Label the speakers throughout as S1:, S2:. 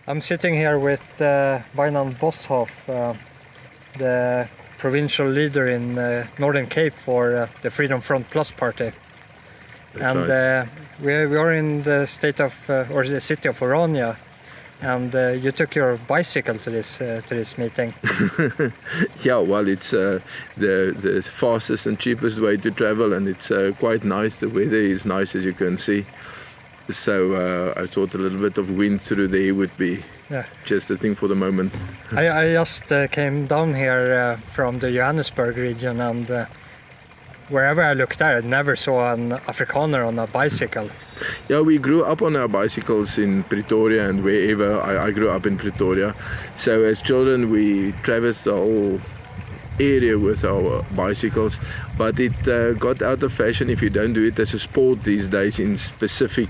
S1: I'm sitting here with Wynand Boshoff, the provincial leader in Northern Cape for the Freedom Front Plus party.
S2: That's
S1: and we are in the state of or the city of Orania, and you took your bicycle to this meeting.
S2: Yeah, well, it's the fastest and cheapest way to travel, and it's quite nice. The weather is nice, as you can see. So I thought a little bit of wind through there would be just the thing for the moment.
S1: I just came down here from the Johannesburg region, and wherever I looked there, I never saw an Afrikaner on a bicycle.
S2: Yeah, we grew up on our bicycles in Pretoria and wherever. I grew up in Pretoria. So as children, we traversed the whole area with our bicycles, but it got out of fashion if you don't do it as a sport these days in specific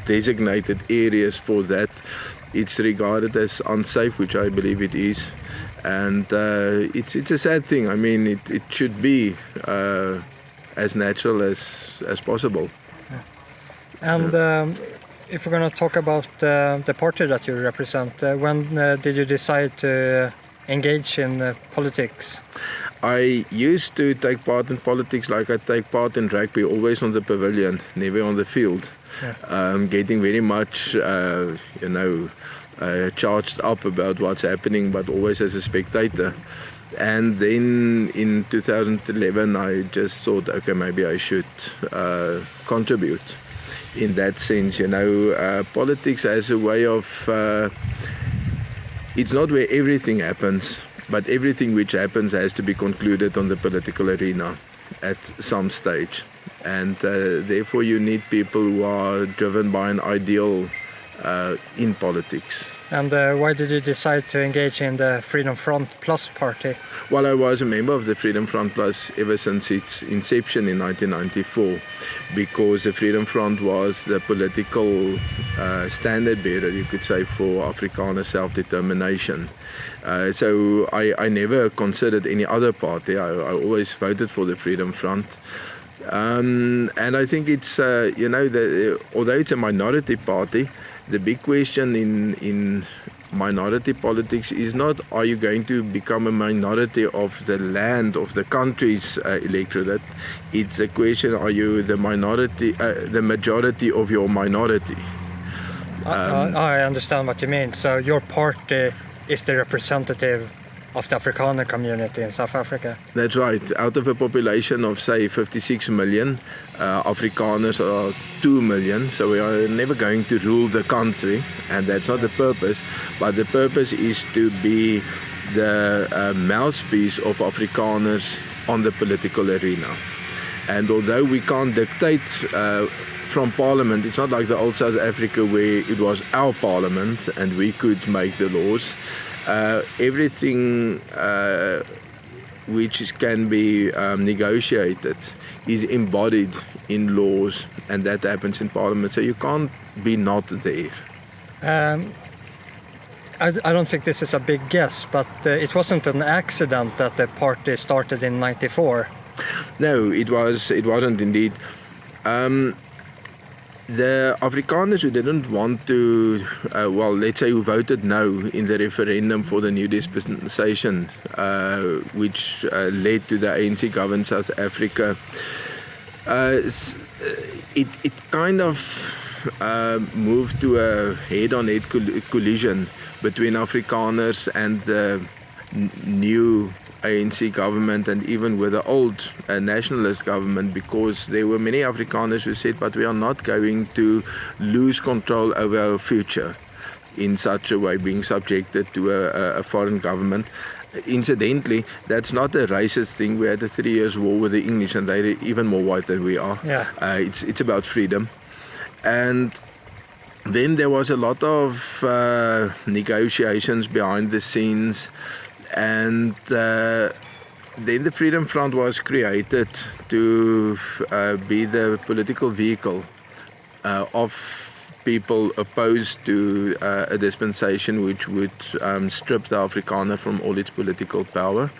S2: designated areas. For that, it's regarded as unsafe, which I believe it is, and it's a sad thing. I mean, it should be as natural as possible.
S1: And if we're going to talk about the party that you represent, when did you decide to engage in politics?
S2: I used to take part in politics like I take part in rugby, always on the pavilion, never on the field. Getting very much, charged up about what's happening, but always as a spectator. And then in 2011, I just thought, okay, maybe I should contribute. In that sense, politics as a way of, it's not where everything happens, but everything which happens has to be concluded on the political arena at some stage. And therefore you need people who are driven by an ideal in politics.
S1: And why did you decide to engage in the Freedom Front Plus party?
S2: Well, I was a member of the Freedom Front Plus ever since its inception in 1994, because the Freedom Front was the political standard bearer, you could say, for Afrikaner self-determination. So I never considered any other party. I always voted for the Freedom Front. And I think it's, although it's a minority party, the big question in minority politics is not, are you going to become a minority of the land, of the country's electorate? It's a question, are you the minority, the majority of your minority?
S1: I understand what you mean. So your party is the representative of the Afrikaner community in South Africa?
S2: That's right. Out of a population of, say, 56 million, Afrikaners are 2 million, so we are never going to rule the country, and that's not the purpose. But the purpose is to be the mouthpiece of Afrikaners on the political arena. And although we can't dictate from Parliament, it's not like the old South Africa where it was our Parliament and we could make the laws. Everything which can be negotiated is embodied in laws, and that happens in Parliament, so you can't be not there.
S1: I don't think this is a big guess, but it wasn't an accident that the party started in '94.
S2: No, it wasn't indeed. The Afrikaners who didn't want to, let's say who voted no in the referendum for the new dispensation, which led to the ANC government South Africa, it kind of moved to a head-on-head collision between Afrikaners and the new ANC government, and even with the old nationalist government, because there were many Afrikaners who said, but we are not going to lose control over our future in such a way, being subjected to a foreign government. Incidentally, that's not a racist thing. We had a 3 years war with the English, and they're even more white than we are. It's about freedom. And then there was a lot of negotiations behind the scenes. And then the Freedom Front was created to be the political vehicle of people opposed to a dispensation which would strip the Afrikaner from all its political power.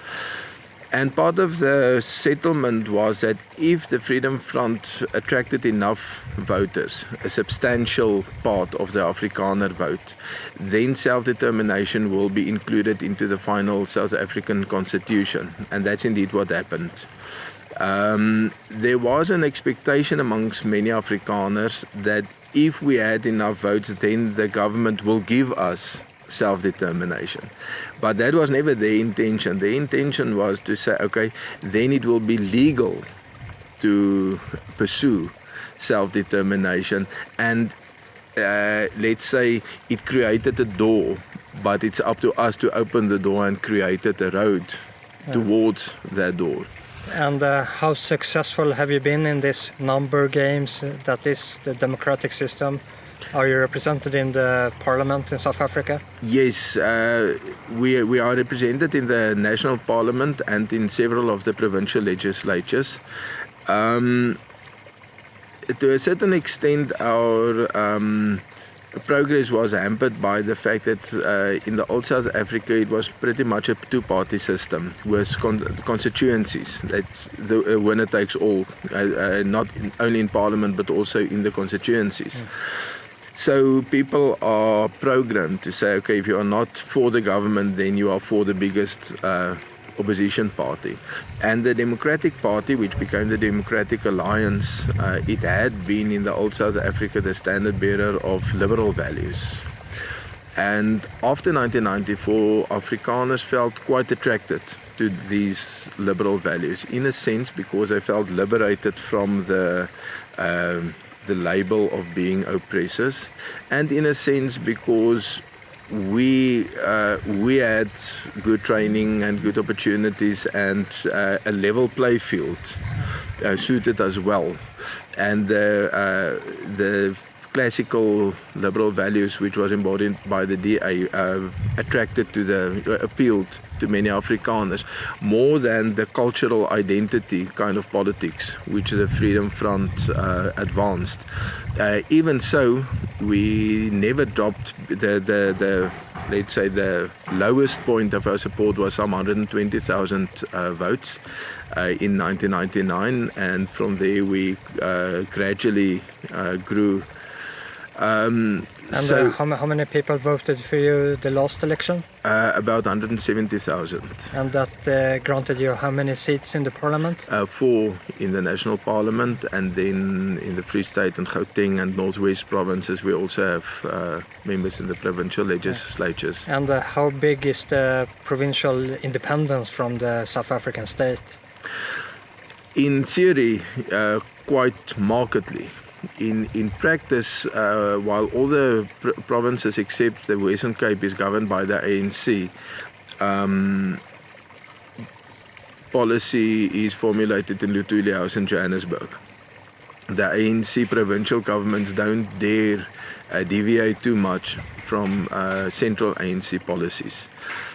S2: And part of the settlement was that if the Freedom Front attracted enough voters, a substantial part of the Afrikaner vote, then self-determination will be included into the final South African constitution. And that's indeed what happened. There was an expectation amongst many Afrikaners that if we had enough votes, then the government will give us self-determination. But that was never their intention. Their intention was to say, okay, then it will be legal to pursue self-determination, and let's say it created a door, but it's up to us to open the door and create a road towards that door.
S1: And how successful have you been in this number games that is the democratic system? Are you represented in the parliament in South Africa?
S2: Yes, we are represented in the national parliament and in several of the provincial legislatures. To a certain extent, our progress was hampered by the fact that in the old South Africa it was pretty much a two-party system with constituencies. That the winner takes all, not only in parliament but also in the constituencies. So people are programmed to say, okay, if you are not for the government, then you are for the biggest opposition party. And the Democratic Party, which became the Democratic Alliance, it had been in the old South Africa the standard bearer of liberal values. And after 1994, Afrikaners felt quite attracted to these liberal values, in a sense because they felt liberated from the label of being oppressors, and in a sense because we had good training and good opportunities and a level play field suited us well, and the classical liberal values which was embodied by the DA appealed to many Afrikaners more than the cultural identity kind of politics which the Freedom Front advanced. Even so, we never dropped the let's say the lowest point of our support was some 120,000 votes in 1999, and from there we gradually grew.
S1: So how many people voted for you the last election?
S2: About 170,000.
S1: And that granted you how many seats in the parliament?
S2: 4 in the national parliament, and then in the Free State and Gauteng and Northwest provinces we also have members in the provincial legislatures.
S1: And how big is the provincial independence from the South African state?
S2: In theory, quite markedly. In practice, while all the provinces except the Western Cape is governed by the ANC, policy is formulated in Luthuli House in Johannesburg. The ANC provincial governments don't dare deviate too much from central ANC policies.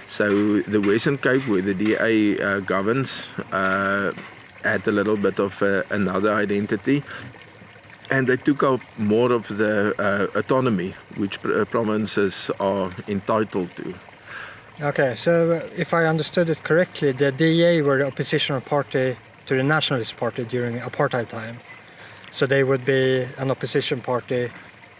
S2: So the Western Cape, where the DA governs, had a little bit of another identity. And they took up more of the autonomy which provinces are entitled to.
S1: Okay, so if I understood it correctly, the DA were the oppositional party to the Nationalist Party during apartheid time. So they would be an opposition party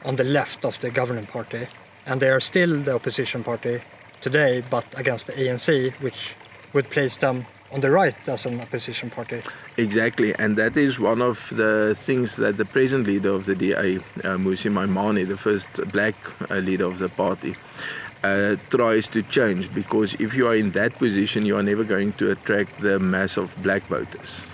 S1: on the left of the governing party. And they are still the opposition party today, but against the ANC, which would place them on the right as an opposition party.
S2: Exactly, and that is one of the things that the present leader of the DA, Mmusi Maimane, the first black leader of the party, tries to change, because if you are in that position, you are never going to attract the mass of black voters.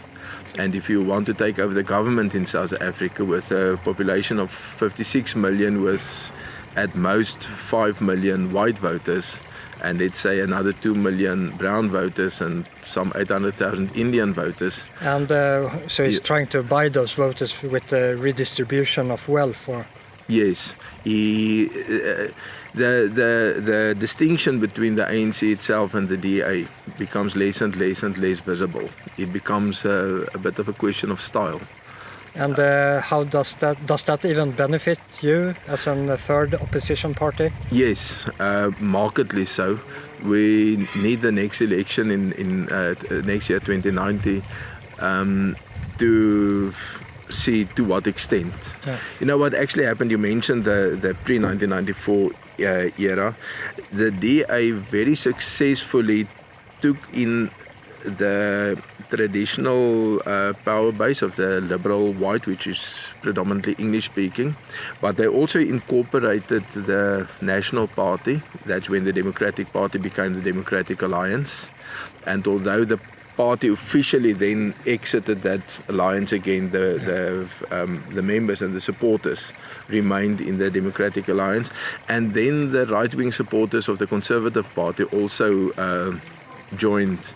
S2: And if you want to take over the government in South Africa with a population of 56 million with at most 5 million white voters, and let's say another 2 million brown voters and some 800,000 Indian voters.
S1: And so he's trying to buy those voters with the redistribution of wealth. Or
S2: yes, the distinction between the ANC itself and the DA becomes less and less and less visible. It becomes a bit of a question of style.
S1: And how does that even benefit you as a third opposition party?
S2: Yes, markedly so. We need the next election in next year, 2090, to see to what extent.
S1: Yeah.
S2: You know what actually happened? You mentioned the pre-1994 era. The DA very successfully took in the traditional power base of the liberal white, which is predominantly English speaking, but they also incorporated the National Party. That's when the Democratic Party became the Democratic Alliance. And although the party officially then exited that alliance again, the members and the supporters remained in the Democratic Alliance. And then the right-wing supporters of the Conservative Party also joined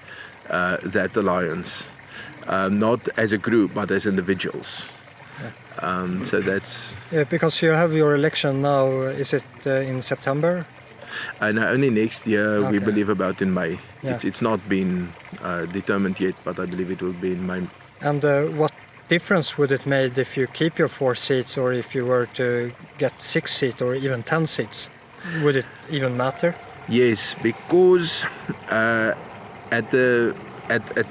S2: that alliance, not as a group but as individuals. So that's...
S1: because you have your election now, is it in September?
S2: No, only next year,
S1: Okay.
S2: we believe about in May.
S1: Yeah.
S2: It's not been determined yet, but I believe it will be in May.
S1: And what difference would it make if you keep your 4 seats, or if you were to get 6 seats or even 10 seats? Would it even matter?
S2: Yes, because at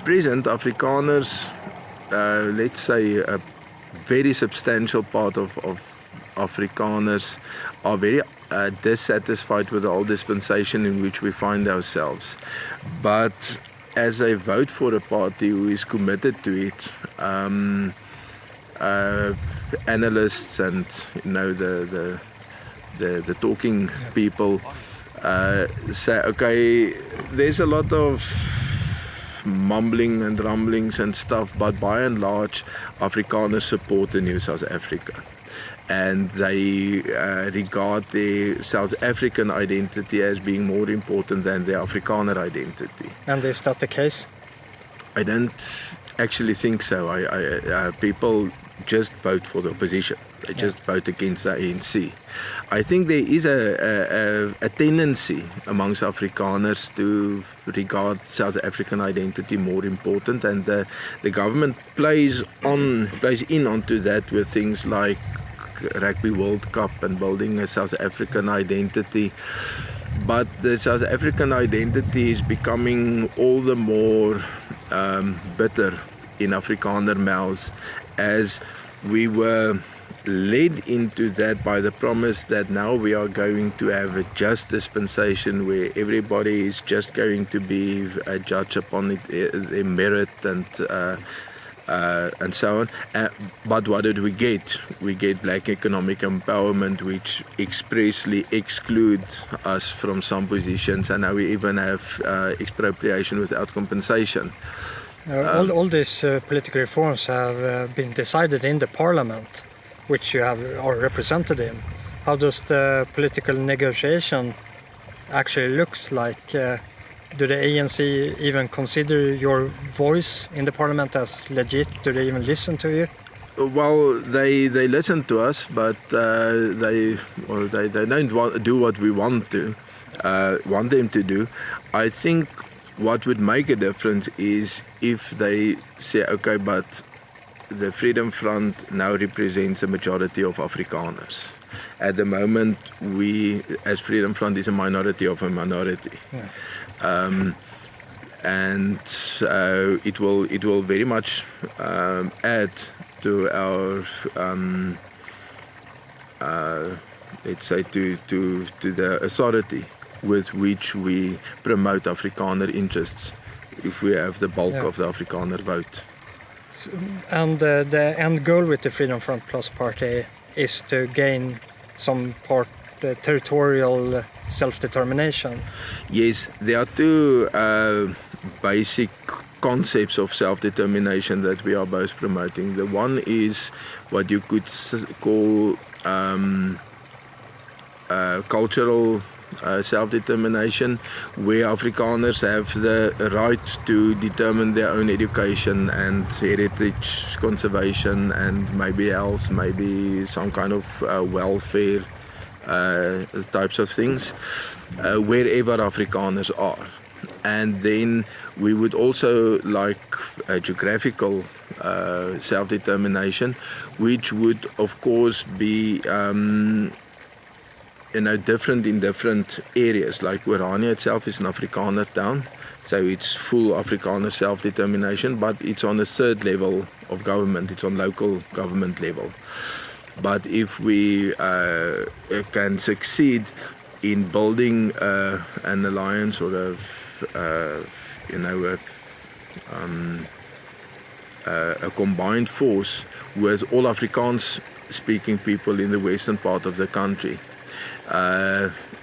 S2: present, Afrikaners, let's say a very substantial part of Afrikaners are very dissatisfied with the old dispensation in which we find ourselves. But as they vote for a party who is committed to it, analysts and the talking people say, okay, there's a lot of mumbling and rumblings and stuff, but by and large, Afrikaners support the new South Africa. And they regard their South African identity as being more important than their Afrikaner identity.
S1: And is that the case?
S2: I don't actually think so. People just vote for the opposition. They just vote against the ANC. I think there is a tendency amongst Afrikaners to regard South African identity more important, and the government plays in onto that with things like Rugby World Cup and building a South African identity. But the South African identity is becoming all the more bitter in Afrikaner mouths, as we were led into that by the promise that now we are going to have a just dispensation where everybody is just going to be a judge upon their merit and so on. But what did we get? We get black economic empowerment, which expressly excludes us from some positions, and now we even have expropriation without compensation.
S1: All these political reforms have been decided in the parliament, which you are represented in. How does the political negotiation actually looks like? Do the ANC even consider your voice in the parliament as legit? Do they even listen to you?
S2: Well, they listen to us, but they don't do what we want them to do. I think what would make a difference is if they say, okay, but the Freedom Front now represents a majority of Afrikaners. At the moment, we, as Freedom Front, is a minority of a minority. Yeah. And it will very much add to our, let's say, to the authority with which we promote Afrikaner interests, if we have the bulk of the Afrikaner vote.
S1: And the end goal with the Freedom Front Plus party is to gain some part territorial self-determination.
S2: Yes, there are two basic concepts of self-determination that we are both promoting. The one is what you could call cultural self-determination, where Afrikaners have the right to determine their own education and heritage conservation and maybe else, maybe some kind of welfare types of things, wherever Afrikaners are. and then we would also like a geographical self-determination, which would of course be different in different areas. Like Orania itself is an Afrikaner town, so it's full Afrikaner self-determination, but it's on a third level of government, it's on local government level. But if we can succeed in building an alliance or a combined force with all Afrikaans speaking people in the western part of the country,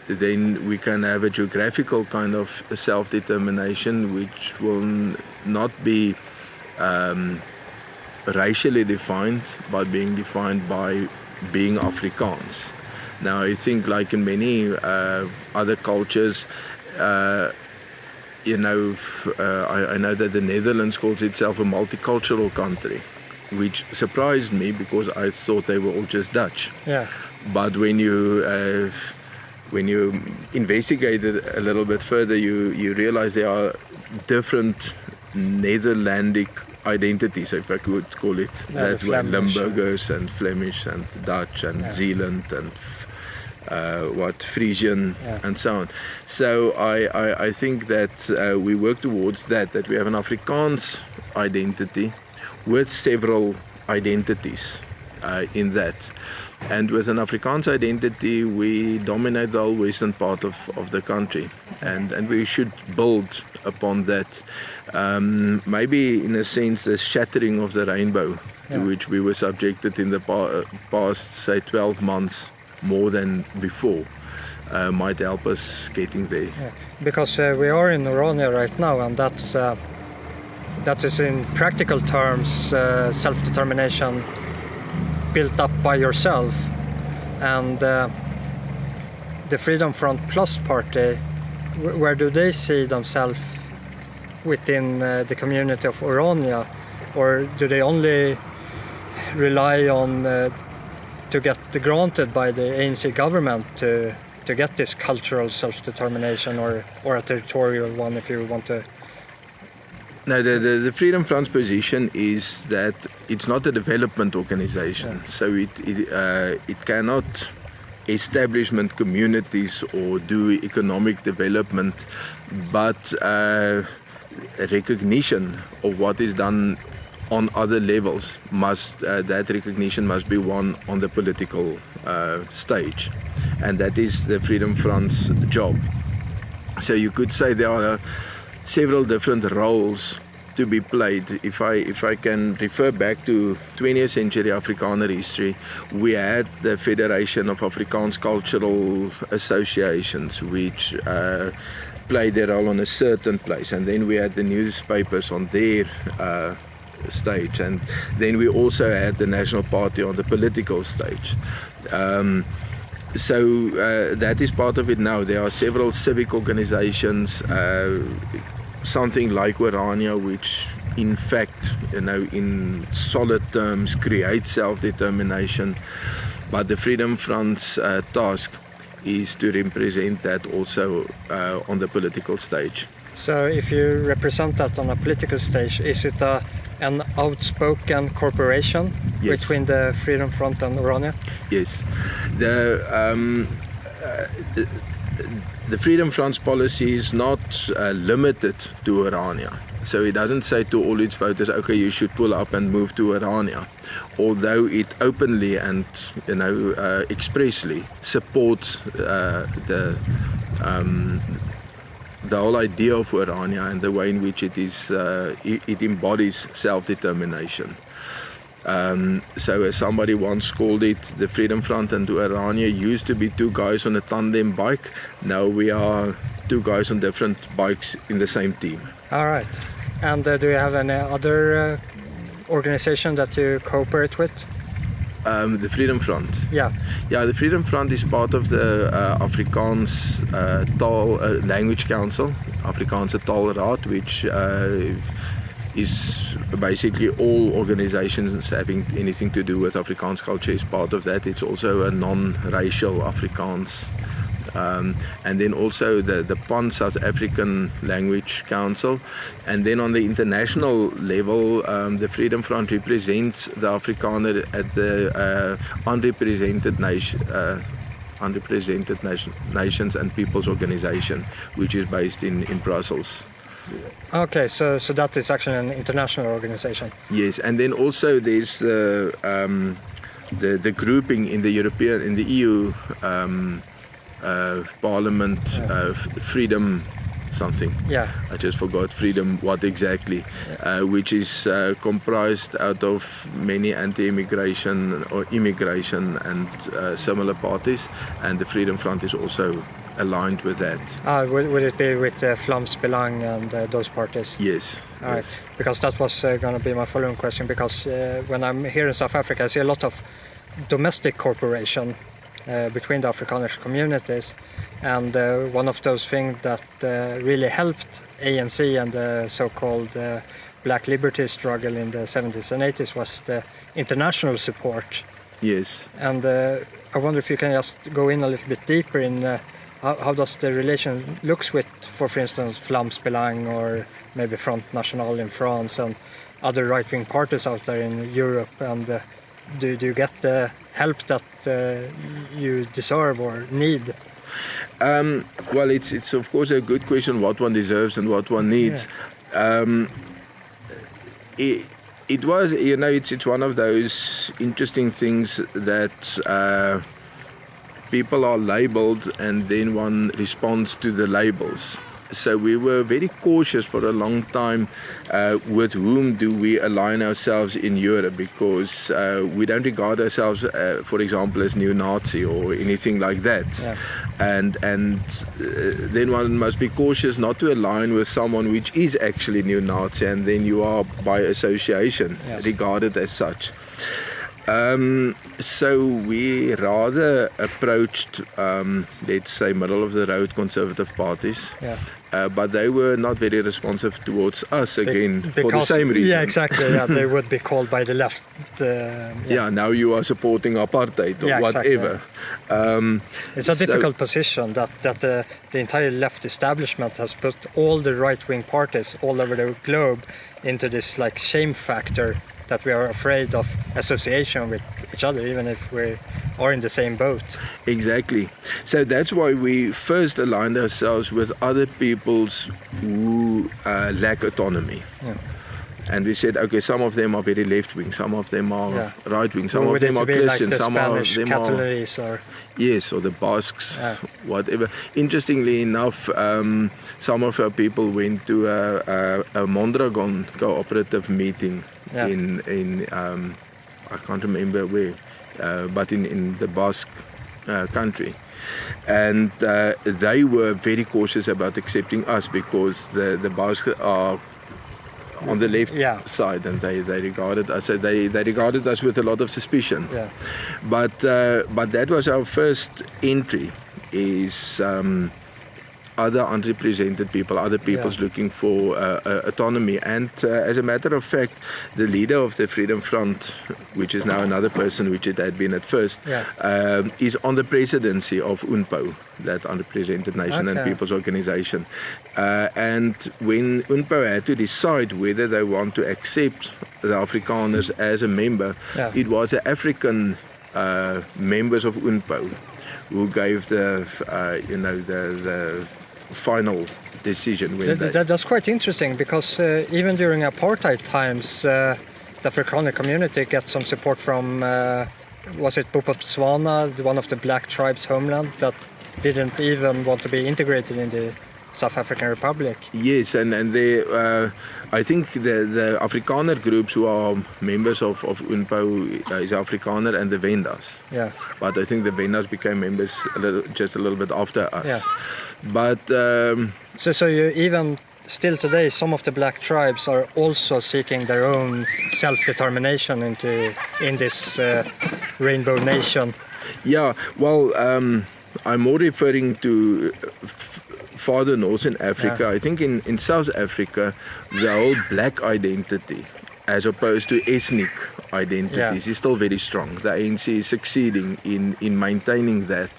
S2: then we can have a geographical kind of self-determination which will not be racially defined, but being defined by being Afrikaans. Now I think like in many other cultures, I know that the Netherlands calls itself a multicultural country, which surprised me because I thought they were all just Dutch.
S1: Yeah.
S2: But when you investigate it a little bit further, you realize there are different Netherlandic identities, if I could call it that way. Limburgers and Flemish and Dutch and Zealand and Frisian and so on. So I think that we work towards that we have an Afrikaans identity with several identities in that. And with an Afrikaans identity, we dominate the whole western part of the country, and we should build upon that. Maybe in a sense the shattering of the rainbow to which we were subjected in the past, say 12 months more than before, might help us getting there.
S1: Yeah. Because we are in Orania right now, and that is in practical terms self-determination built up by yourself. And the Freedom Front Plus party, where do they see themselves within the community of Orania, or do they only rely on to get granted by the ANC government to get this cultural self-determination, or a territorial one, if you want to?
S2: No, the Freedom Front's position is that it's not a development organization, so it cannot establishment communities or do economic development, but recognition of what is done on other levels that recognition must be won on the political stage, and that is the Freedom Front's job. So you could say there are several different roles to be played. If I can refer back to 20th century Afrikaner history, we had the Federation of Afrikaans Cultural Associations, which played their role on a certain place, and then we had the newspapers on their stage, and then we also had the National Party on the political stage. So that is part of it now. There are several civic organizations, something like Orania, which in fact, in solid terms create self-determination, but the Freedom Front's task is to represent that also on the political stage.
S1: So if you represent that on a political stage, is it an outspoken corporation between the Freedom Front and Orania?
S2: Yes. The Freedom Front's policy is not limited to Orania. So it doesn't say to all its voters, okay, you should pull up and move to Orania, although it openly and expressly supports the whole idea of Orania and the way in which it embodies self-determination. So as somebody once called it, the Freedom Front and Orania used to be two guys on a tandem bike. Now we are two guys on different bikes in the same team.
S1: All right. And do you have any other organization that you cooperate with?
S2: The Freedom Front.
S1: Yeah,
S2: the Freedom Front is part of the Afrikaans Language Council, Afrikaanse Taalraad, which is basically all organizations having anything to do with Afrikaans culture is part of that. It's also a non-racial Afrikaans and then also the PAN, South African Language Council. And then on the international level, the Freedom Front represents the Afrikaner at the unrepresented nations and peoples organization, which is based in Brussels.
S1: Okay, so that is actually an international organization.
S2: Yes, and then also there's the grouping in the EU Parliament, Freedom something.
S1: Yeah.
S2: I just forgot freedom what exactly, which is comprised out of many anti-immigration or immigration and similar parties, and the Freedom Front is also aligned with that.
S1: Would it be with Vlaams Belang and those parties?
S2: Yes.
S1: All right. Because that was going to be my following question, because when I'm here in South Africa I see a lot of domestic cooperation between the Afrikaner communities, and one of those things that really helped ANC and the so-called Black Liberty struggle in the 70s and 80s was the international support.
S2: Yes.
S1: And I wonder if you can just go in a little bit deeper in how does the relation looks with, for instance, Vlaams Belang or maybe Front National in France and other right-wing parties out there in Europe, and do you get the help that you deserve or need?
S2: Well, it's of course a good question what one deserves and what one needs. Yeah. It was, it's one of those interesting things that people are labeled and then one responds to the labels. So we were very cautious for a long time with whom do we align ourselves in Europe, because we don't regard ourselves, for example, as neo-Nazi or anything like that.
S1: Yeah.
S2: And then one must be cautious not to align with someone which is actually neo-Nazi, and then you are by association regarded as such. So we rather approached, let's say, middle-of-the-road conservative parties, but they were not very responsive towards us again for the same reason.
S1: Yeah, exactly. Yeah, they would be called by the left.
S2: Now you are supporting apartheid or whatever.
S1: Exactly. It's a difficult position that the entire left establishment has put all the right-wing parties all over the globe into this like shame factor, that we are afraid of association with each other, even if we are in the same boat.
S2: Exactly. So that's why we first aligned ourselves with other peoples who lack autonomy. Yeah. And we said, okay, some of them are very left-wing, some of them are right-wing, some of them are Christian,
S1: like
S2: some of them
S1: Catalanes
S2: are... Yes, or the Basques, whatever. Interestingly enough, some of our people went to a Mondragon cooperative meeting in I can't remember where, but in the Basque country. And they were very cautious about accepting us, because the Basques are on the left side, and they regarded us. So they regarded us with a lot of suspicion. Yeah. But that was our first entry. Is other unrepresented people, other peoples looking for autonomy. And as a matter of fact, the leader of the Freedom Front, which is now another person, which it had been at first, is on the presidency of UNPO, that unrepresented nation and people's organization. And when UNPO had to decide whether they want to accept the Afrikaners as a member, it was the African members of UNPO who gave the final decision.
S1: That's quite interesting, because even during apartheid times, the Afrikaner community got some support from, was it Botswana, one of the black tribes' homeland, that didn't even want to be integrated in the South African Republic. Yes,
S2: and they, I think the Afrikaner groups who are members of UNPO is Afrikaner and the Wendas.
S1: Yeah.
S2: But I think the Wendas became members just a little bit after us. Yeah. But
S1: so you even still today, some of the black tribes are also seeking their own self-determination in this rainbow nation.
S2: Yeah. Well, I'm more referring to farther north in Africa. I think in South Africa, the whole black identity as opposed to ethnic identities is still very strong. The ANC is succeeding in maintaining that.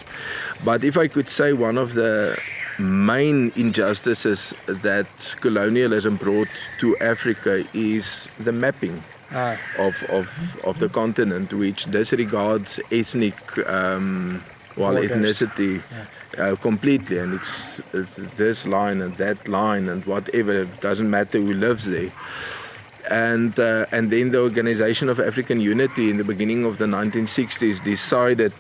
S2: But if I could say, one of the main injustices that colonialism brought to Africa is the mapping of the continent, which disregards ethnic ethnicity completely, and it's this line and that line and whatever, it doesn't matter who lives there. And then the Organization of African Unity in the beginning of the 1960s decided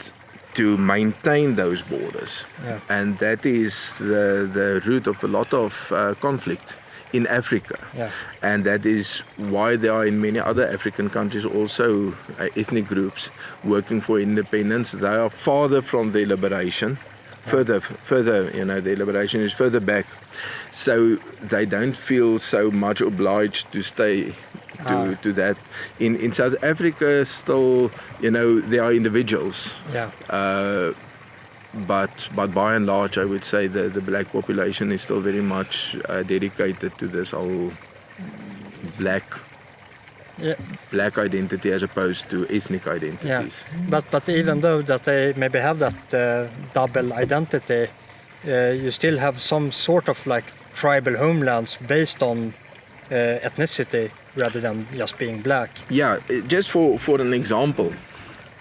S2: to maintain those borders, and that is the root of a lot of conflict in Africa, and that is why there are in many other African countries also ethnic groups working for independence. They are farther from their liberation, further, their liberation is further back, so they don't feel so much obliged to stay to that. In South Africa, still, there are individuals. But by and large, I would say the black population is still very much dedicated to this whole black identity as opposed to ethnic identities.
S1: But even though that they maybe have that double identity, you still have some sort of like tribal homelands based on ethnicity rather than just being black.
S2: Yeah, just for an example.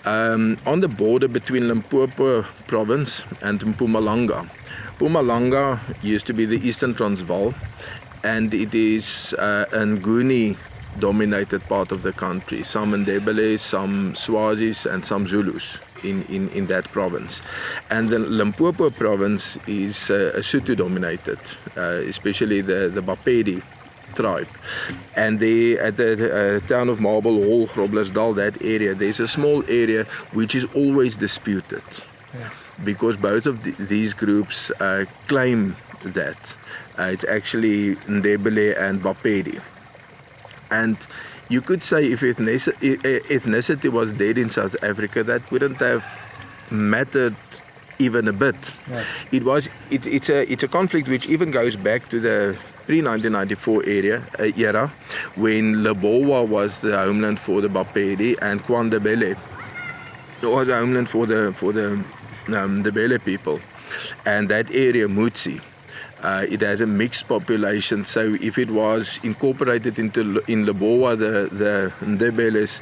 S2: On the border between Limpopo province and Mpumalanga. Mpumalanga used to be the Eastern Transvaal, and it is an Nguni dominated part of the country. Some Ndebele, some Swazis and some Zulus in that province. And the Limpopo province is Sotho dominated, especially the Bapedi tribe. And they at the town of Marble Hall, Groblersdal, that area, there's a small area which is always disputed, because both of these groups claim that it's actually Ndebele and Bapedi. And you could say if ethnicity was dead in South Africa, that wouldn't have mattered even a bit. It's a conflict which even goes back to the pre-1994 era, when Lebowa was the homeland for the Bapedi and KwaNdebele was the homeland for the Ndebele people. And that area, Mutsi, it has a mixed population, so if it was incorporated in Lebowa, the Ndebeles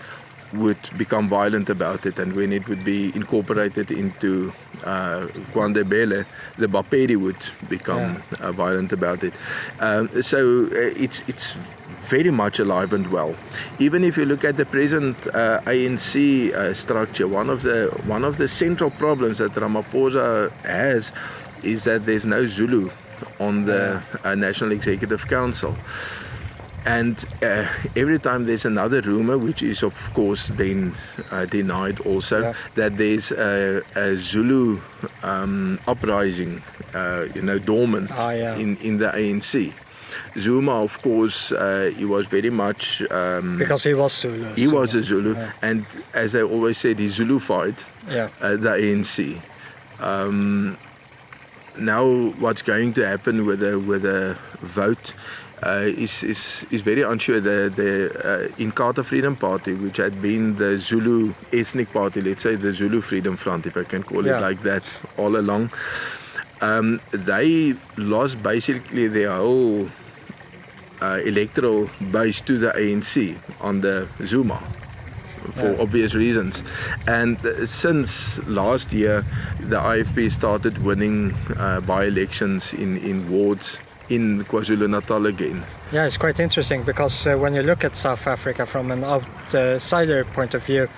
S2: would become violent about it, and when it would be incorporated into KwaNdebele, the Bapedi would become violent about it. So it's very much alive and well. Even if you look at the present ANC structure, one of the central problems that Ramaphosa has is that there's no Zulu on the National Executive Council. And every time there's another rumor, which is of course then denied also, that there's a Zulu uprising, dormant in the ANC. Zuma, of course, he was very much...
S1: because he was Zulu.
S2: He was a Zulu, and as I always said, he Zulufied the ANC. Now what's going to happen with a vote is very unsure. The Inkatha Freedom Party, which had been the Zulu ethnic party, let's say the Zulu Freedom Front, if I can call it like that, all along, they lost basically their whole electoral base to the ANC on the Zuma, for obvious reasons. And since last year, the IFP started winning by-elections in wards in KwaZulu-Natal again.
S1: Yeah, it's quite interesting, because when you look at South Africa from an outsider point of view,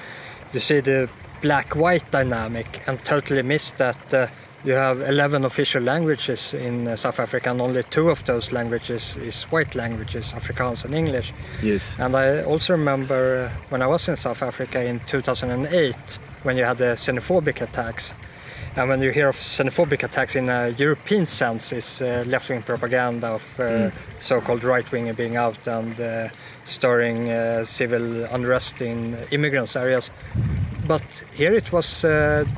S1: you see the black-white dynamic and totally miss that you have 11 official languages in South Africa, and only 2 of those languages is white languages, Afrikaans and English.
S2: Yes.
S1: And I also remember when I was in South Africa in 2008, when you had the xenophobic attacks. And when you hear of xenophobic attacks in a European sense, it's left-wing propaganda of so-called right-wing being out and stirring civil unrest in immigrants areas. But here it was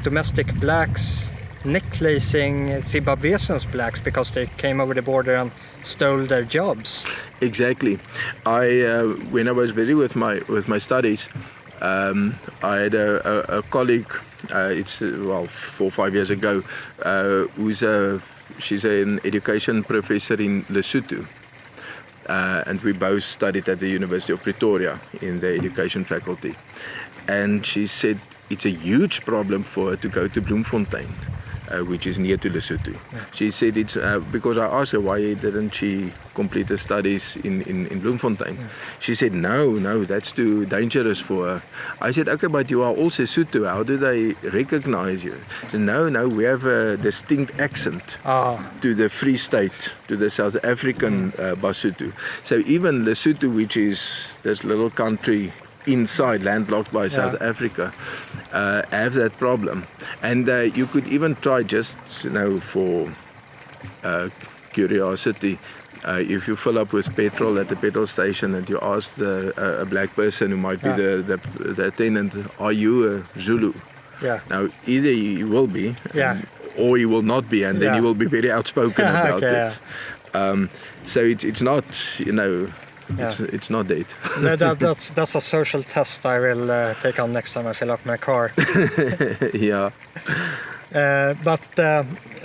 S1: domestic blacks necklacing Zimbabweans blacks because they came over the border and stole their jobs.
S2: Exactly. When I was busy with my studies, I had a colleague. It's 4 or 5 years ago. She's an education professor in Lesotho, and we both studied at the University of Pretoria in the education faculty. And she said it's a huge problem for her to go to Bloemfontein, which is near to Lesotho.
S1: Yeah.
S2: She said it's because I asked her why didn't she complete her studies in Bloemfontein.
S1: Yeah.
S2: She said no, that's too dangerous for her. I said, okay, but you are also Sotho, how do they recognize you? She said, no, we have a distinct accent to the Free State, to the South African Basotho. So even Lesotho, which is this little country inside, landlocked by South Africa, have that problem. And you could even try, just for curiosity, if you fill up with petrol at the petrol station and you ask a black person who might be the attendant, are you a Zulu?
S1: Yeah.
S2: Now either you will be, or you will not be, and then you will be very outspoken about it. So it's not, it's not that.
S1: No, that's a social test I will take on next time I fill up my car.
S2: Yeah.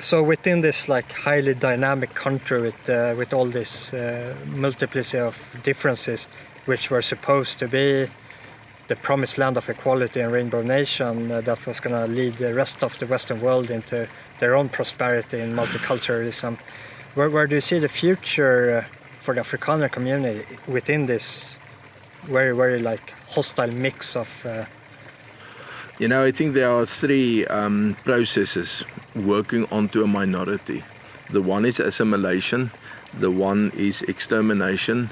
S1: So within this highly dynamic country with all this multiplicity of differences, which were supposed to be the promised land of equality and rainbow nation, that was going to lead the rest of the Western world into their own prosperity and multiculturalism, where do you see the future for the Afrikaner community within this very, very hostile mix of?
S2: I think there are three processes working onto a minority. The one is assimilation, the one is extermination,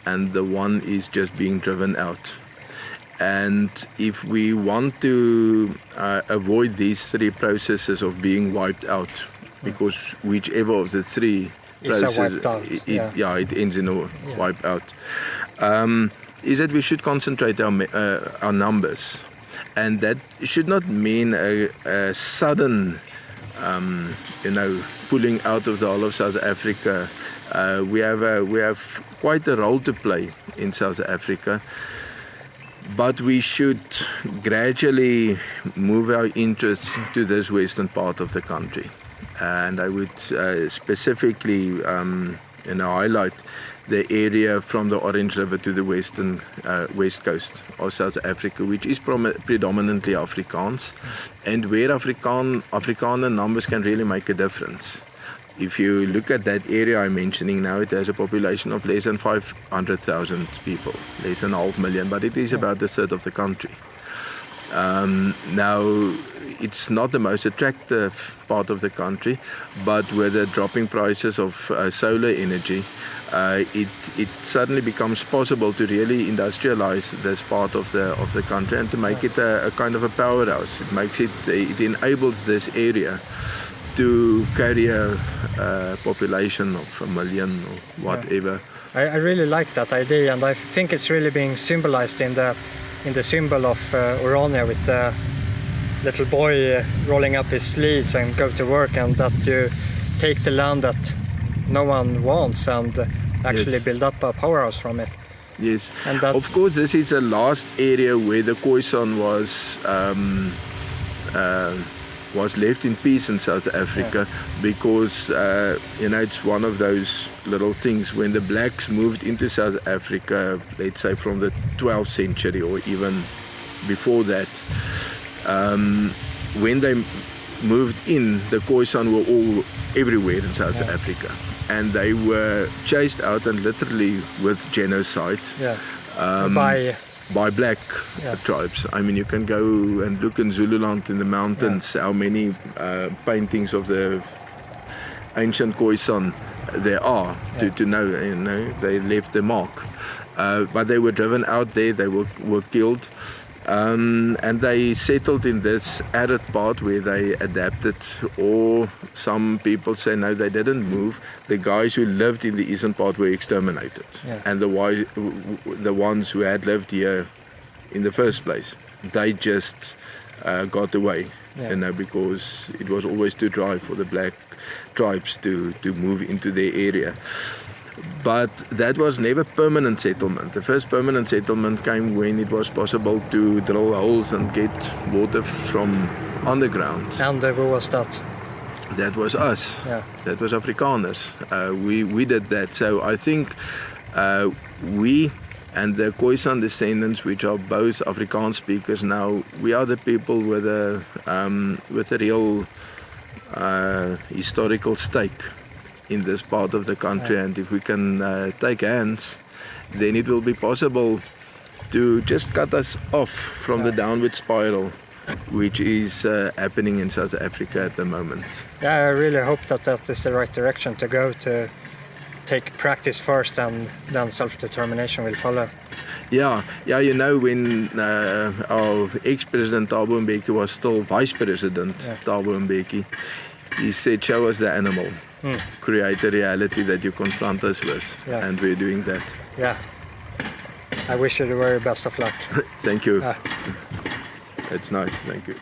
S2: and the one is just being driven out. And if we want to avoid these three processes of being wiped out, because whichever of the three processes, it ends in a wipe out, is that we should concentrate our numbers. And that should not mean a sudden, pulling out of the whole of South Africa. We have quite a role to play in South Africa, but we should gradually move our interests to this western part of the country. And I would specifically, highlight the area from the Orange River to the west coast of South Africa, which is predominantly Afrikaans, and where Afrikaner numbers can really make a difference. If you look at that area I'm mentioning now, it has a population of less than 500,000 people, less than 500,000, but it is about a third of the country. Now, it's not the most attractive part of the country, but with the dropping prices of solar energy, it suddenly becomes possible to really industrialize this part of the country and to make it a kind of a powerhouse. It enables this area to carry a population of 1 million or whatever.
S1: I really like that idea, and I think it's really being symbolized in the symbol of Orania, with the little boy rolling up his sleeves and go to work, and that you take the land that no one wants and actually build up a powerhouse from it.
S2: Yes, and of course this is the last area where the Khoisan was left in peace in South Africa, because it's one of those little things. When the blacks moved into South Africa, let's say from the 12th century or even before that, when they moved in, the Khoisan were all everywhere in South Africa, and they were chased out, and literally with genocide by black tribes. I mean, you can go and look in Zululand in the mountains, how many paintings of the ancient Khoisan there are to know, they left the mark. But they were driven out there, they were killed. And they settled in this arid part where they adapted, or some people say no, they didn't move. The guys who lived in the eastern part were exterminated, and the ones who had lived here in the first place, they just got away you know, because it was always too dry for the black tribes to move into their area. But that was never permanent settlement. The first permanent settlement came when it was possible to drill holes and get water from underground.
S1: And who was that?
S2: That was us.
S1: Yeah.
S2: That was Afrikaners. We did that. So I think we and the Khoisan descendants, which are both Afrikaans speakers now, we are the people with a real historical stake in this part of the country. And if we can take hands, then it will be possible to just cut us off from the downward spiral, which is happening in South Africa at the moment.
S1: Yeah, I really hope that is the right direction to go, to take practice first and then self-determination will follow.
S2: Yeah, you know, when our ex-president Thabo Mbeki was still vice president, Thabo Mbeki, he said, show us the animal, create a reality that you confront us with, and we're doing that.
S1: Yeah, I wish you the very best of luck.
S2: Thank you. That's nice, thank you.